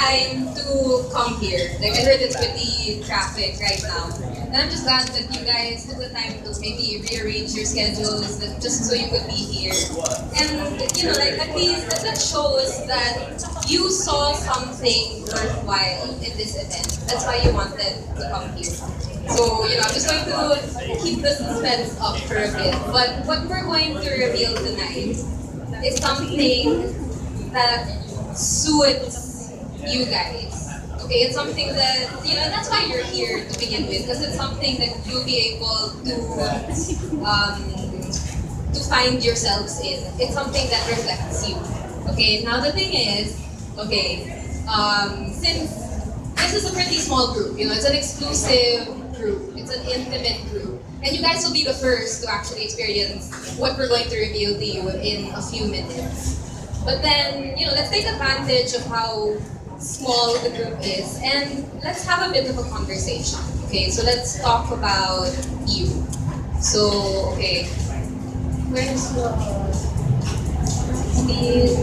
time to come here. Like I heard it's pretty traffic right now. And I'm just glad that you guys took the time to maybe rearrange your schedules just so you could be here. And like at least that shows that you saw something worthwhile in this event. That's why you wanted to come here. So, I'm just going to keep the suspense up for a bit. But what we're going to reveal tonight is something that suits you guys. Okay, it's something that, and that's why you're here to begin with, because it's something that you'll be able to find yourselves in. It's something that reflects you. Okay, now the thing is, since this is a pretty small group, it's an exclusive group, it's an intimate group, and you guys will be the first to actually experience what we're going to reveal to you in a few minutes. But then, let's take advantage of how small the group is and let's have a bit of a conversation. Okay, so let's talk about you. So, where's the speed?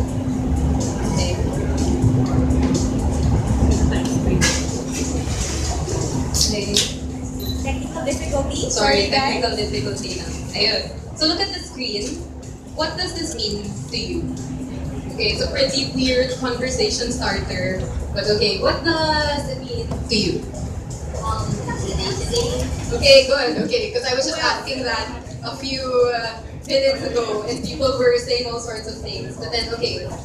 Technical difficulty? Sorry, technical difficulty na. Ayun. So look at the screen. What does this mean to you? Okay, it's a pretty weird conversation starter. But what does it mean to you? Okay, good. Okay, because I was just asking that a few minutes ago and people were saying all sorts of things. But then,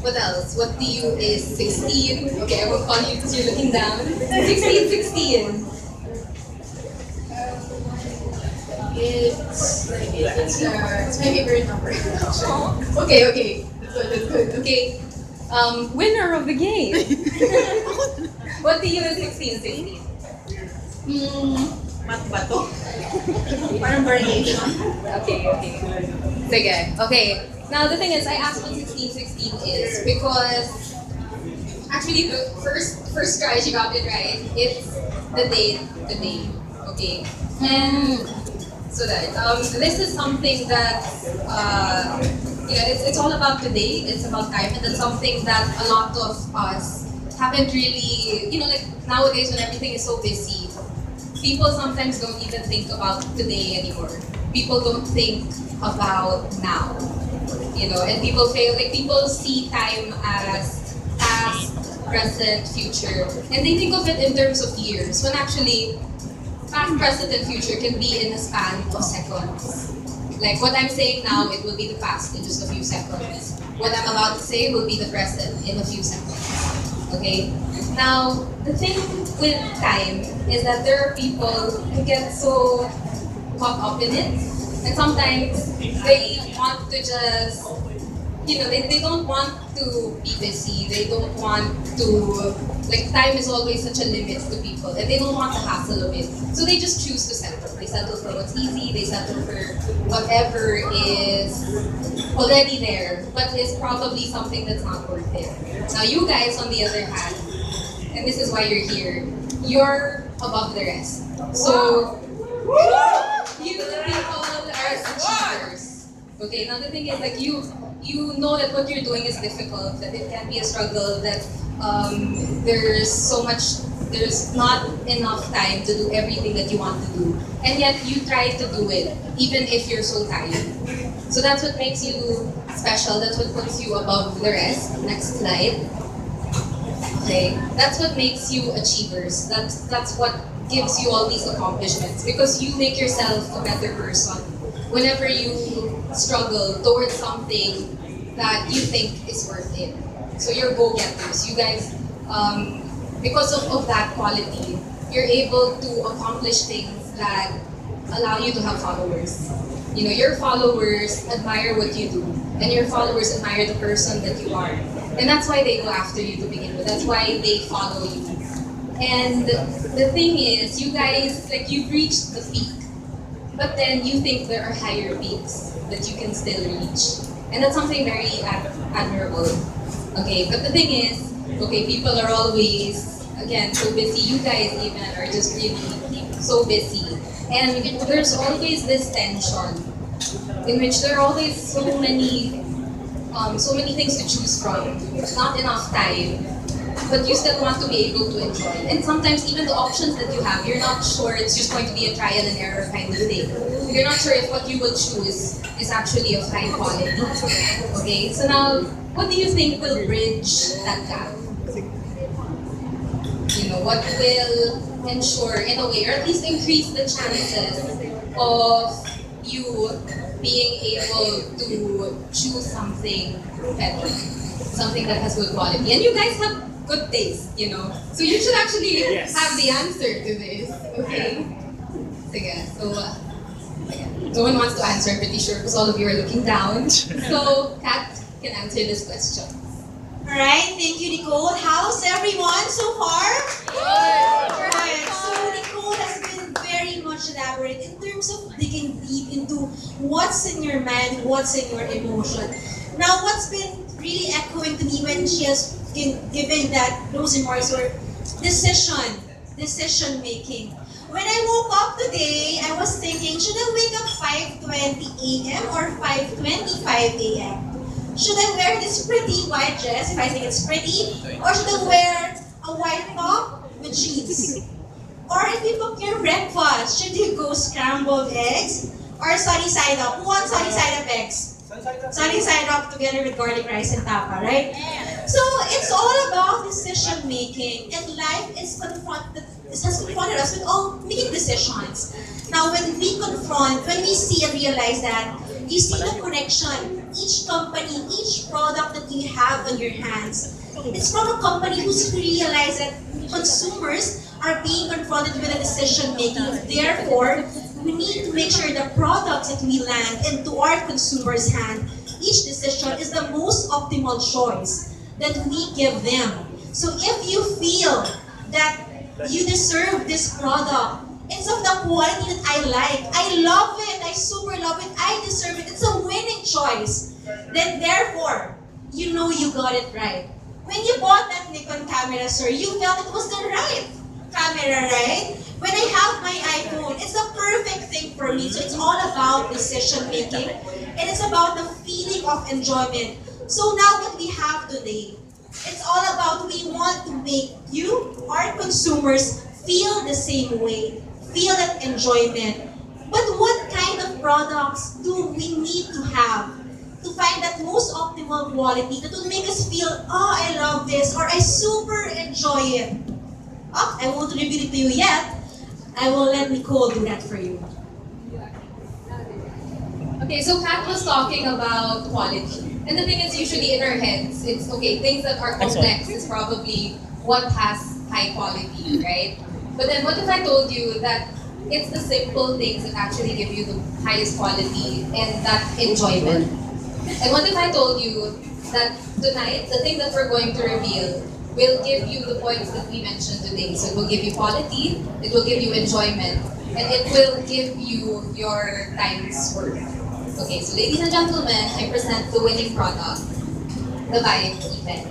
what else? What to you is 16? Okay, I won't call you because you're looking down. 16. It's my favorite number. Okay. Good. Okay. Winner of the game! What do you is 16? Mat ba to? Parang variation. Okay. Sige. Okay. Now the thing is, I asked what 16 is because actually the first try she got it right. It's the date today. Okay. And so that this is something that it's all about today. It's about time, and it's something that a lot of us haven't really, like nowadays when everything is so busy, people sometimes don't even think about today anymore. People don't think about now, and people people see time as past, present, future, and they think of it in terms of years, when actually past, present, and future can be in a span of seconds. Like what I'm saying now, it will be the past in just a few seconds. What I'm about to say will be the present in a few seconds. Okay? Now, the thing with time is that there are people who get so caught up in it, and sometimes they want to just, they don't want to be busy. They don't want to, time is always such a limit to people, and they don't want the hassle of it. So they just choose to settle. They settle for what's easy. They settle for whatever is already there, but is probably something that's not worth it. Now, you guys, on the other hand, and this is why you're here, you're above the rest. So, you people are achievers. Okay, now the thing is, you know that what you're doing is difficult, that it can be a struggle, that there's not enough time to do everything that you want to do. And yet you try to do it, even if you're so tired. So that's what makes you special, that's what puts you above the rest. Next slide. Okay, that's what makes you achievers. That's what gives you all these accomplishments, because you make yourself a better person whenever you struggle towards something that you think is worth it. So you're go-getters. You guys, because of that quality, you're able to accomplish things that allow you to have followers. Your followers admire what you do, and your followers admire the person that you are. And that's why they go after you to begin with. That's why they follow you. And the thing is, you guys, you've reached the peak, but then you think there are higher peaks that you can still reach. And that's something very admirable. Okay, but the thing is, people are always, again, so busy. You guys even are just really so busy. And there's always this tension in which there are always so many things to choose from. Not enough time but you still want to be able to enjoy. And sometimes even the options that you have, you're not sure it's just going to be a trial and error kind of thing. You're not sure if what you will choose is actually of high quality. Okay, so now, what do you think will bridge that gap? What will ensure, in a way, or at least increase the chances of you being able to choose something better, something that has good quality. And you guys have good taste, so you should actually have the answer to this, okay? Sige, so, no one wants to answer, I'm pretty sure, because all of you are looking down. So, Kat can answer this question. Alright, thank you, Nicole. How's everyone so far? Alright, so Nicole has been very much elaborate in terms of digging deep into what's in your mind, what's in your emotion. Now, what's been really echoing to me when she has been giving those remarks were decision making. When I woke up today, I was thinking, should I wake up 5:20 a.m. or 5:25 a.m.? Should I wear this pretty white dress if I think it's pretty? Or should I wear a white top with jeans? Or if you cook your breakfast, should you go scrambled eggs or sunny side up? Who wants sunny side up eggs? Sunny side up together with garlic rice and tapa, right? So it's all about decision making, and life has confronted us with all making decisions. Now when we see and realize that, you see the connection. Each company, each product that you have on your hands, it's from a company who's realized that consumers are being confronted with a decision making. Therefore, we need to make sure the products that we land into our consumers' hand, each decision is the most optimal choice that we give them. So if you feel that you deserve this product, it's of the quality that I like, I love it, I super love it, I deserve it, it's a winning choice, then therefore, you got it right. When you bought that Nikon camera, sir, you felt it was the right camera, right? When I have my iPhone, it's the perfect thing for me. So it's all about decision making, and it's about the feeling of enjoyment. So now what we have today, it's all about we want to make you, our consumers, feel the same way, feel that enjoyment. But what kind of products do we need to have to find that most optimal quality that will make us feel, oh, I love this, or I super enjoy it? Oh, I won't reveal it to you yet. I will let Nicole do that for you. Okay, so Kat was talking about quality. And the thing is, usually in our heads, it's okay, things that are complex is probably what has high quality, right? But then what if I told you that it's the simple things that actually give you the highest quality and that enjoyment? And what if I told you that tonight, the thing that we're going to reveal will give you the points that we mentioned today. So it will give you quality, it will give you enjoyment, and it will give you your time's worth. Okay, so ladies and gentlemen, I present the winning product, the Vype pen.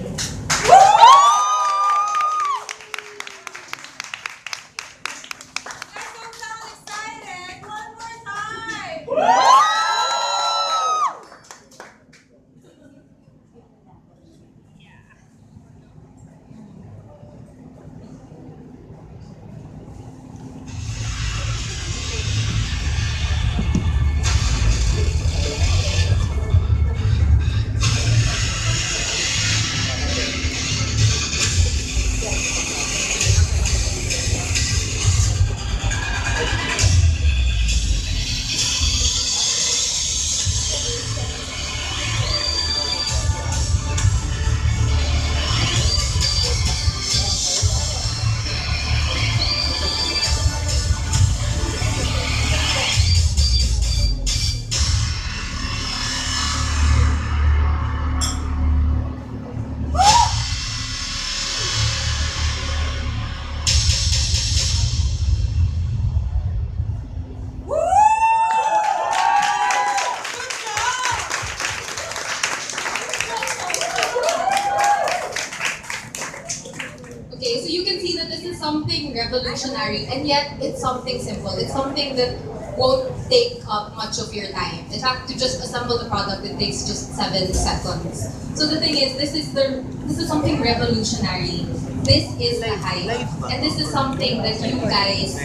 Okay, so you can see that this is something revolutionary, and yet it's something simple. It's something that won't take up much of your time. In fact, to just assemble the product, it takes just 7 seconds. So the thing is, this is something revolutionary. This is the hype, and this is something that you guys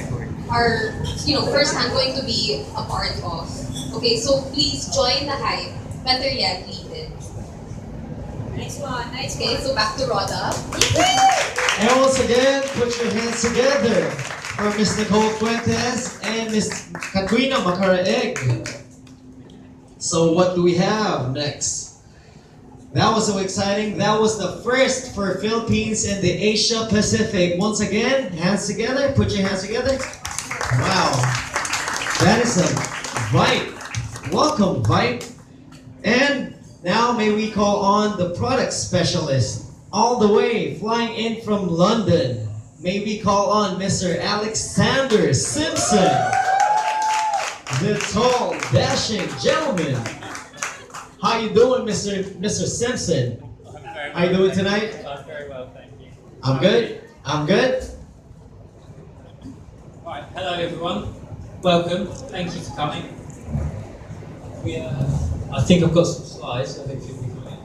are, firsthand going to be a part of. Okay, so please join the hype. Better yet, lead it. Nice one, nice Okay, so back to Rhoda. And once again, put your hands together for Miss Nicole Fuentes and Miss Katrina Makaraeg. So what do we have next? That was so exciting. That was the first for Philippines and the Asia Pacific. Once again, hands together. Put your hands together. Wow. That is a Vype. Welcome, Vype. And now may we call on the product specialist, all the way flying in from London. May we call on Mr. Alexander Simpson, the tall, dashing gentleman. How you doing, Mr. Simpson? How you doing tonight? I'm very well, thank you. I'm good. I'm good. Right, hello everyone. Welcome. Thank you for coming. I think I've got some slides. I think you'll be coming.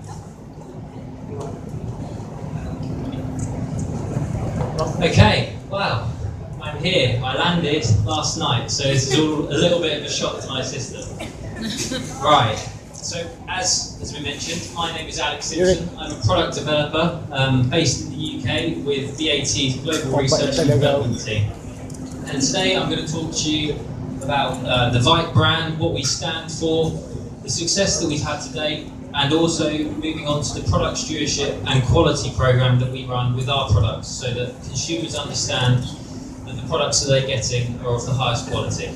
Okay. Wow. I'm here. I landed last night, so this is all a little bit of a shock to my system. Right. So, as we mentioned, my name is Alex Simpson. I'm a product developer based in the UK with VAT's Global Research and Development team. And today I'm going to talk to you about the Vype brand, what we stand for, the success that we've had to date, and also moving on to the product stewardship and quality program that we run with our products so that consumers understand that the products that they're getting are of the highest quality.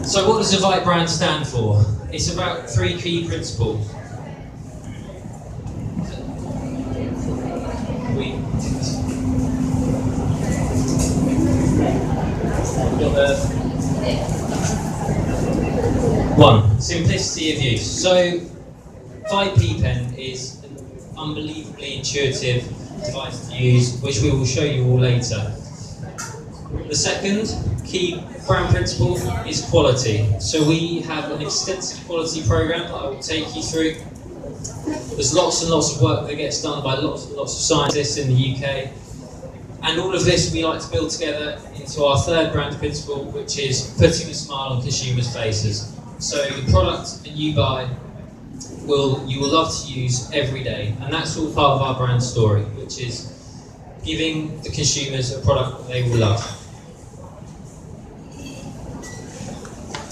So what does the Vype brand stand for? It's about 3 key principles. One, simplicity of use. So Vype pen is an unbelievably intuitive device to use, which we will show you all later. The second key brand principle is quality. So we have an extensive quality program that I will take you through. There's lots and lots of work that gets done by lots and lots of scientists in the UK. And all of this we like to build together into our third brand principle, which is putting a smile on consumers' faces. So the product that you buy, you will love to use every day. And that's all part of our brand story, which is giving the consumers a product that they will love.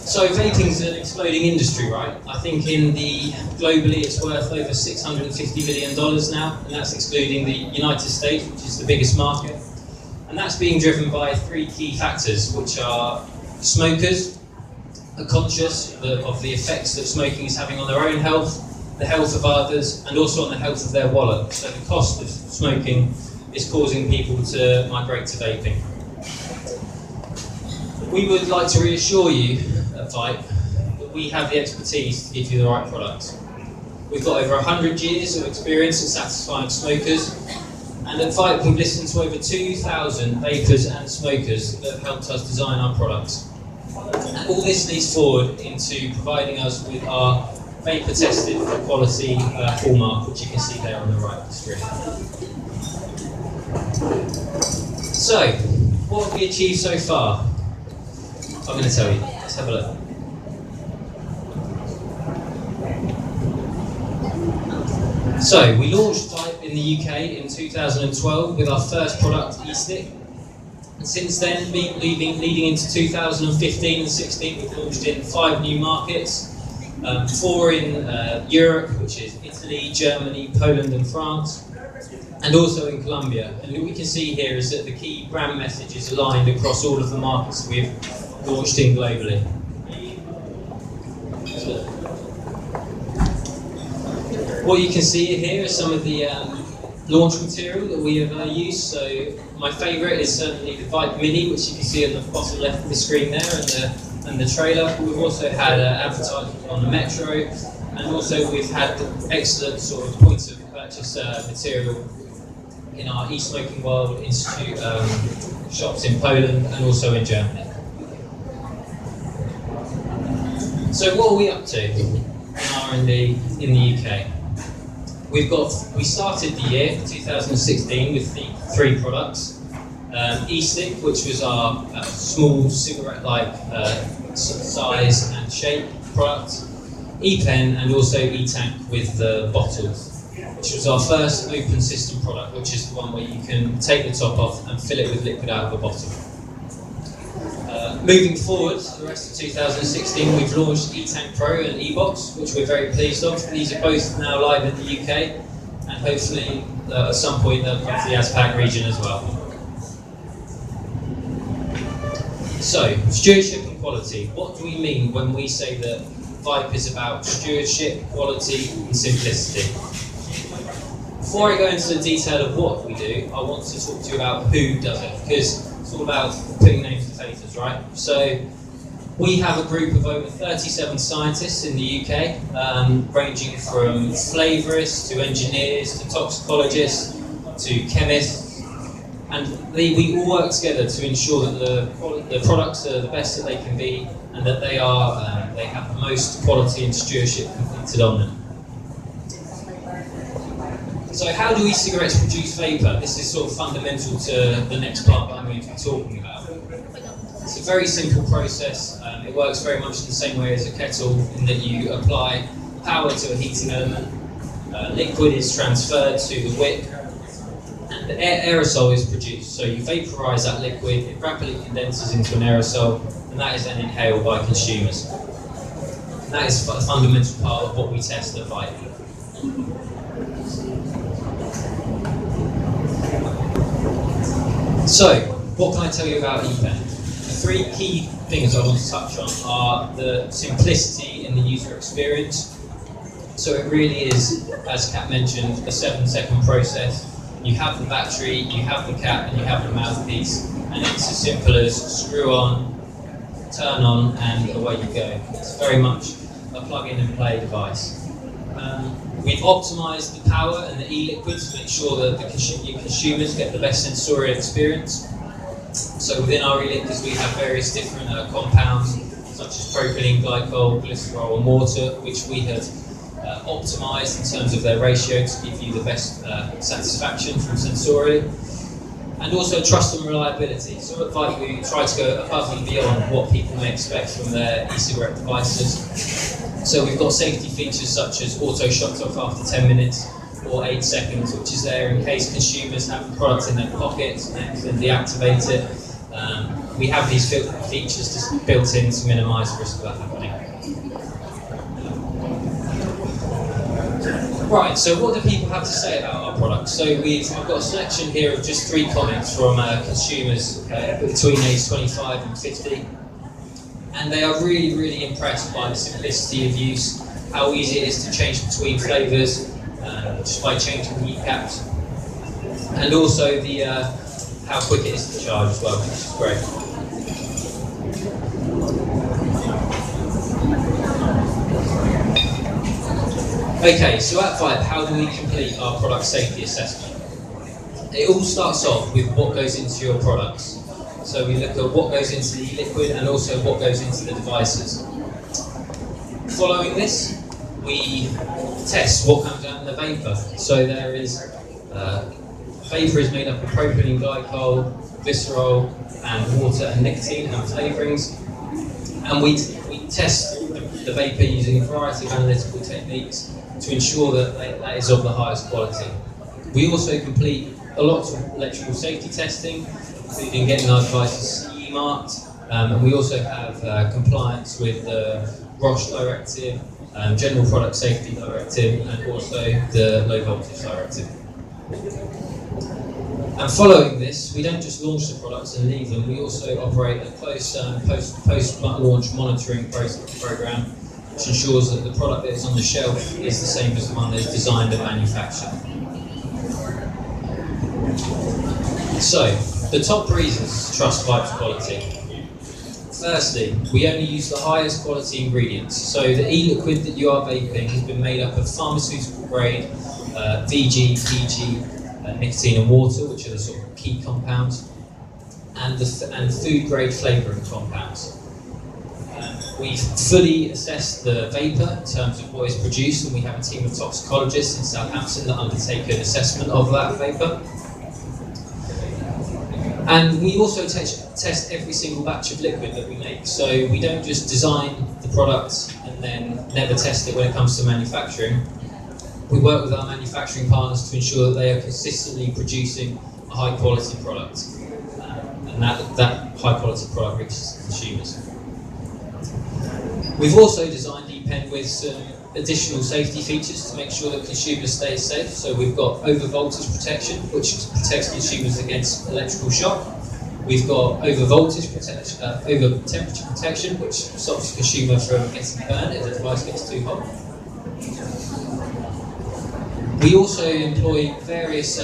So vaping is an exploding industry, right? I think globally it's worth over $650 million now, and that's excluding the United States, which is the biggest market. And that's being driven by 3 key factors, which are smokers are conscious of the effects that smoking is having on their own health, the health of others, and also on the health of their wallet. So the cost of smoking is causing people to migrate to vaping. We would like to reassure you at Vype that we have the expertise to give you the right product. We've got over 100 years of experience in satisfying smokers, and at Vype we've listened to over 2,000 vapers and smokers that have helped us design our products. And all this leads forward into providing us with our vapor tested for quality hallmark, which you can see there on the right of the screen. So, what have we achieved so far? I'm going to tell you. Let's have a look. So, we launched Vype in the UK in 2012 with our first product, ASTIG. And since then, leading into 2015 and 16, we've launched in 5 new markets. 4 in Europe, which is Italy, Germany, Poland and France. And also in Colombia. And what we can see here is that the key brand message is aligned across all of the markets we've launched in globally. What you can see here is some of the launch material that we have used. So my favourite is certainly the Vype Mini, which you can see on the bottom left of the screen there, and the trailer. We've also had advertising on the metro, and also we've had excellent sort of points of purchase material in our e-Smoking World Institute shops in Poland and also in Germany. So what are we up to in R&D in the UK? We started the year 2016 with the 3 products. ASTIG, which was our small cigarette-like size and shape product. E-Pen and also E-Tank with the bottles, which was our first open system product, which is the one where you can take the top off and fill it with liquid out of a bottle. Moving forward to the rest of 2016, we've launched E-Tank Pro and E-Box, which we're very pleased of. These are both now live in the UK, and hopefully at some point they'll come to the ASTIG region as well. So, stewardship and quality. What do we mean when we say that Vype is about stewardship, quality and simplicity? Before I go into the detail of what we do, I want to talk to you about who does it, because it's all about putting names to faces, right? So we have a group of over 37 scientists in the UK, ranging from flavourists to engineers to toxicologists to chemists, and we all work together to ensure that the products are the best that they can be, and that they have the most quality and stewardship completed on them. So how do e-cigarettes produce vapour? This is sort of fundamental to the next part that I'm going to be talking about. It's a very simple process. It works very much the same way as a kettle, in that you apply power to a heating element, liquid is transferred to the wick, and the aerosol is produced. So you vaporise that liquid, it rapidly condenses into an aerosol, and that is then inhaled by consumers. And that is a fundamental part of what we test at Vype. So, what can I tell you about E-Pen? The 3 key things I want to touch on are the simplicity in the user experience. So it really is, as Kat mentioned, a 7-second process. You have the battery, you have the cap, and you have the mouthpiece, and it's as simple as screw on, turn on, and away you go. It's very much a plug-in and play device. We've optimised the power and the e-liquid to make sure that your consumers get the best sensorial experience. So within our e-liquids we have various different compounds, such as propylene glycol, glycerol and water, which we have optimised in terms of their ratio to give you the best satisfaction from sensorially. And also trust and reliability. So at Vype we try to go above and beyond what people may expect from their e-cigarette devices. So we've got safety features such as auto shut off after 10 minutes or 8 seconds, which is there in case consumers have the product in their pockets and then deactivate it. We have these features just built in to minimise the risk of that happening. Right, so what do people have to say about our products? So I've got a selection here of just 3 comments from consumers between age 25 and 50. And they are really, really impressed by the simplicity of use, how easy it is to change between flavours, just by changing the heat caps, and also the how quick it is to charge as well, which is great. Okay, so at Vype, how do we complete our product safety assessment? It all starts off with what goes into your products. So we look at what goes into the liquid and also what goes into the devices. Following this, we test what comes out in the vapour. So there is, vapour is made up of propylene glycol, glycerol, and water and nicotine and flavourings. And we test the vapour using a variety of analytical techniques to ensure that that is of the highest quality. We also complete a lot of electrical safety testing, including getting our devices CE marked, and we also have compliance with the ROSH directive, General Product Safety Directive, and also the Low Voltage Directive. And following this, we don't just launch the products and leave them, we also operate a close post-launch monitoring program, which ensures that the product that is on the shelf is the same as the one that is designed and manufactured. So, the top reasons to trust Vype's quality. Firstly, we only use the highest quality ingredients. So the e-liquid that you are vaping has been made up of pharmaceutical grade VG, PG, nicotine and water, which are the sort of key compounds, and food grade flavouring compounds. We've fully assessed the vapour in terms of what is produced, and we have a team of toxicologists in Southampton that undertake an assessment of that vapour. And we also test every single batch of liquid that we make. So we don't just design the product and then never test it when it comes to manufacturing. We work with our manufacturing partners to ensure that they are consistently producing a high quality product. And that high quality product reaches consumers. We've also designed E-Pen with some additional safety features to make sure that consumers stay safe. So we've got over voltage protection, which protects consumers against electrical shock. We've got over voltage protection, over temperature protection, which stops the consumer from getting burned if the device gets too hot. We also employ various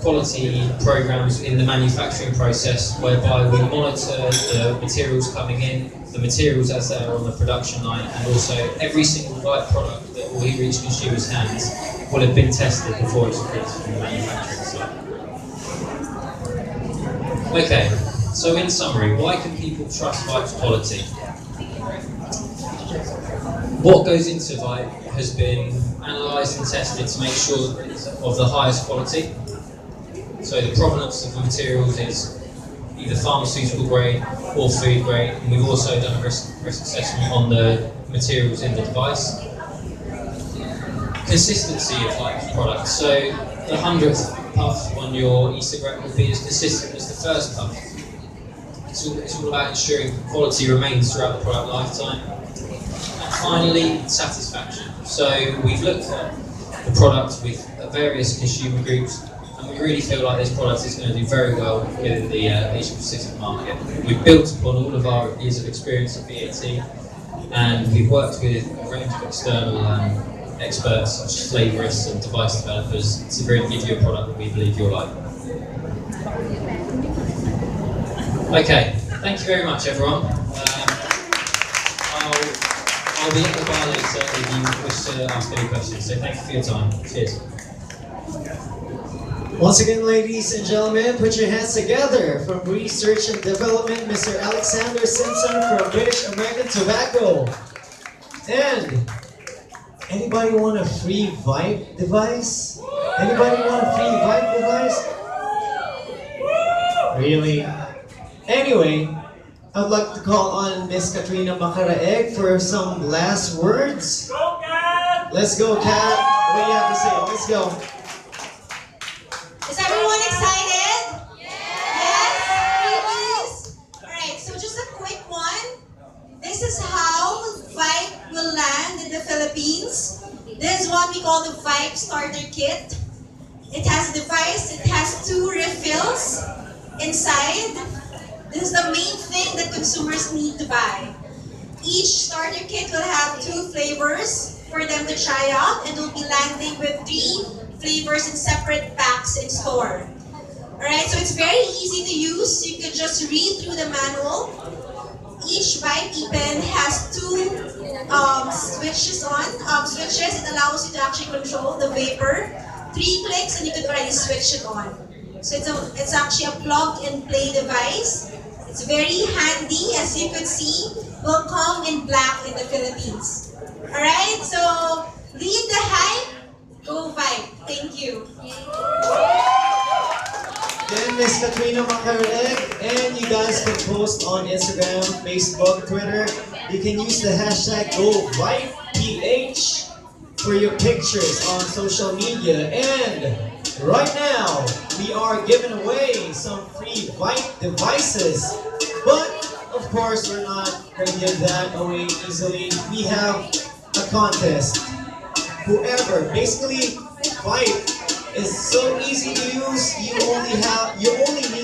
quality programs in the manufacturing process, whereby we monitor the materials coming in, the materials as they are on the production line, and also every single Vype product that will reach consumers' hands will have been tested before it's released from the manufacturing site. Okay, so in summary, why can people trust Vype's quality? What goes into Vype has been analysed and tested to make sure that it's of the highest quality. So the provenance of the materials is either pharmaceutical grade or food grade, and we've also done a risk assessment on the materials in the device. Consistency of Vype's products. So the 100th puff on your e-cigarette will be as consistent as the first puff. It's all about ensuring quality remains throughout the product lifetime. And finally, satisfaction. So we've looked at the product with various consumer groups, and we really feel like this product is going to do very well within the Asia Pacific market. We've built upon all of our years of experience at BAT, and we've worked with a range of external experts such as flavorists and device developers to really give you a product that we believe you'll like. Okay, thank you very much everyone. I'll be at the bar later if you wish to ask any questions, so thank you for your time. Cheers. Once again, ladies and gentlemen, put your hands together. From Research and Development, Mr. Alexander Simpson from British American Tobacco. And anybody want a free Vype device? Anybody want a free Vype device? Really? Anyway, I'd like to call on Miss Katrina Makaraeg for some last words. Go, Kat! Let's go, Kat. What do you have to say? Let's go. Is everyone excited? Yes? Alright, so just a quick one. This is how Vype will land in the Philippines. This is what we call the Vype Starter Kit. It has a device, it has 2 refills inside. This is the main thing that consumers need to buy. Each starter kit will have 2 flavors for them to try out, and will be landing with 3 flavors in separate packs in store. Alright, so it's very easy to use. You can just read through the manual. Each Vype E-Pen has 2 switches on. It allows you to actually control the vapor. 3 clicks and you can already switch it on. So it's actually a plug-and-play device. It's very handy, as you can see. Will come in black in the Philippines. Alright, so lead the hype. Go Vype. Thank you. Then Miss Katrina Makaraeg, and you guys can post on Instagram, Facebook, Twitter. You can use the hashtag #GoVype.PH for your pictures on social media. And right now, we are giving away some free Vype devices. But of course, we're not going to give that away easily. We have a contest. Basically, Vype is so easy to use. You only need